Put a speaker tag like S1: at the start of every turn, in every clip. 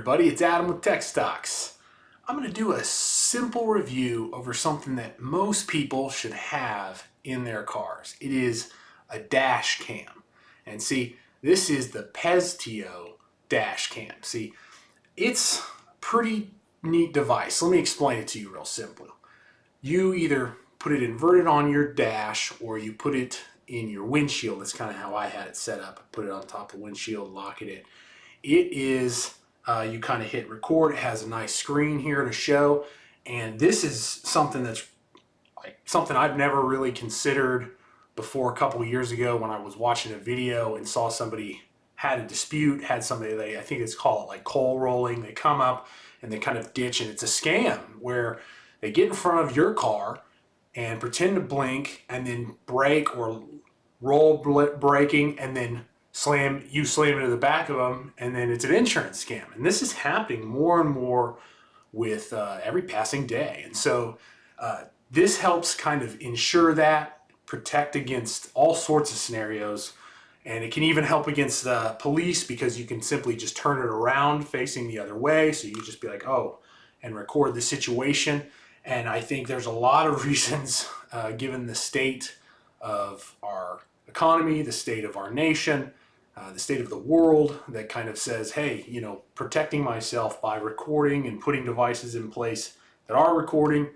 S1: everybody, it's Adam with Tech Stocks. I'm going to do a simple review over something that most people should have in their cars. It is a dash cam. And see, this is the Peztio dash cam. See, it's a pretty neat device. Let me explain it to you real simply. You either put it inverted on your dash or you put it in your windshield. That's kind of how I had it set up. Put it on top of the windshield, lock it in. It is, you kind of hit record. It has a nice screen here to show. And this is something that's like something I've never really considered before a couple of years ago when I was watching a video and saw somebody had a dispute, had somebody, I think it's called like coal rolling. They come up and they kind of ditch, and it's a scam where they get in front of your car and pretend to blink and then brake or roll braking and then slam into the back of them, and then it's an insurance scam. And this is happening more and more with every passing day. And so this helps kind of ensure that, protect against all sorts of scenarios. And it can even help against the police because you can simply just turn it around facing the other way. So you can just be like, oh, and record the situation. And I think there's a lot of reasons, given the state of our economy, the state of our nation, the state of the world, that kind of says, hey, you know, protecting myself by recording and putting devices in place that are recording.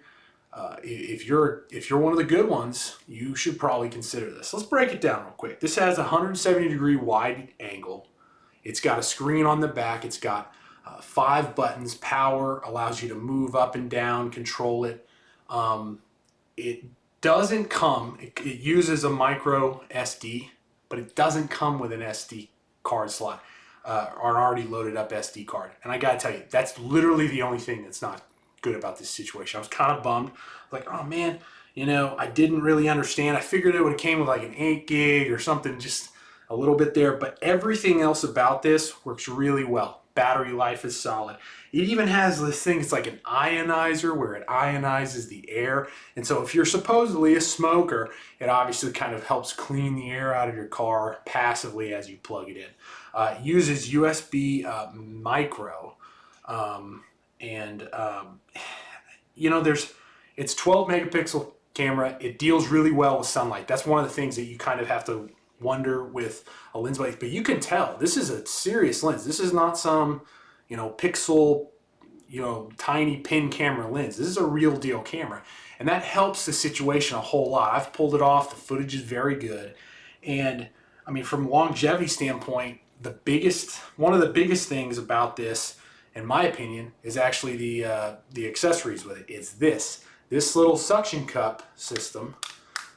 S1: If you're one of the good ones, you should probably consider this. Let's break it down real quick. This has a 170-degree wide angle. It's got a screen on the back. It's got 5 buttons. Power allows you to move up and down, control it. It doesn't come, it uses a micro SD, but it doesn't come with an SD card slot or an already loaded up SD card. And I gotta tell you, that's literally the only thing that's not good about this situation. I was kind of bummed. Like, oh man, you know, I didn't really understand. I figured it would have came with like an 8 gig or something, just a little bit there. But everything else about this works really well. Battery life is solid. It even has this thing, it's like an ionizer where it ionizes the air. And so if you're supposedly a smoker, it obviously kind of helps clean the air out of your car passively as you plug it in. It uses USB micro. You know, it's 12 megapixel camera. It deals really well with sunlight. That's one of the things that you kind of have to wonder with a lens base, but you can tell this is a serious lens. This is not some, you know, pixel, you know, tiny pin camera lens. This is a real deal camera, and that helps the situation a whole lot. I've pulled it off. The footage is very good, and I mean, from a longevity standpoint, one of the biggest things about this, in my opinion, is actually the accessories with it. It's this little suction cup system,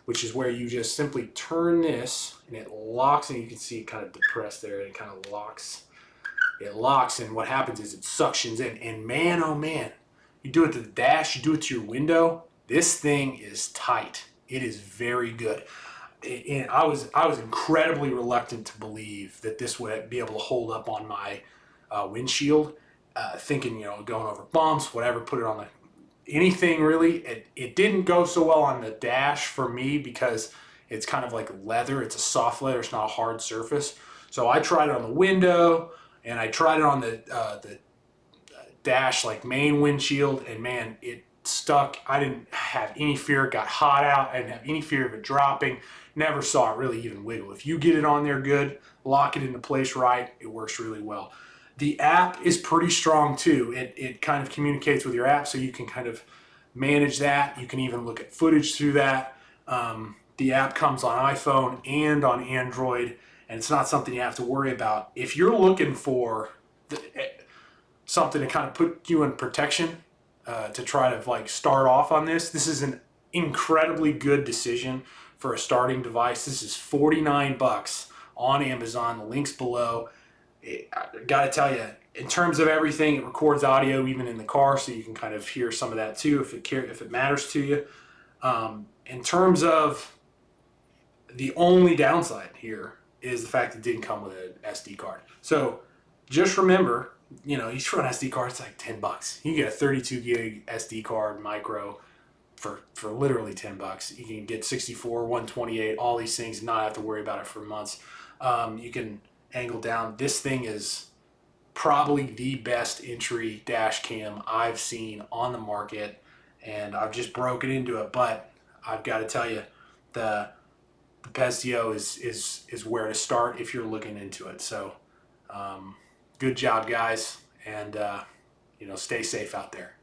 S1: which is where you just simply turn this and it locks, and you can see it kind of depressed there, and it kind of locks. It locks, and what happens is it suctions in. And man, oh man, you do it to the dash, you do it to your window, this thing is tight. It is very good. And I was incredibly reluctant to believe that this would be able to hold up on my windshield, thinking, you know, going over bumps, whatever, put it on anything really. It didn't go so well on the dash for me because it's kind of like leather. It's a soft leather. It's not a hard surface. So I tried it on the window, and I tried it on the dash, like main windshield, and man, it stuck. I didn't have any fear it got hot out. I didn't have any fear of it dropping. Never saw it really even wiggle. If you get it on there good, lock it into place right, it works really well. The app is pretty strong too. It kind of communicates with your app, so you can kind of manage that. You can even look at footage through that. The app comes on iPhone and on Android, and it's not something you have to worry about. If you're looking for something to kind of put you in protection, to try to like start off on this is an incredibly good decision for a starting device. This is $49 on Amazon. The link's below. I gotta tell you, in terms of everything, it records audio even in the car, so you can kind of hear some of that too if it matters to you. In terms of the only downside here is the fact that it didn't come with an SD card. So just remember, you know, each for an SD card, it's like $10. You can get a 32 gig SD card micro for literally $10. You can get 64, 128, all these things, and not have to worry about it for months. You can angle down. This thing is probably the best entry dash cam I've seen on the market, and I've just broken into it. But I've got to tell you, the Peztio is where to start if you're looking into it. So good job, guys, and stay safe out there.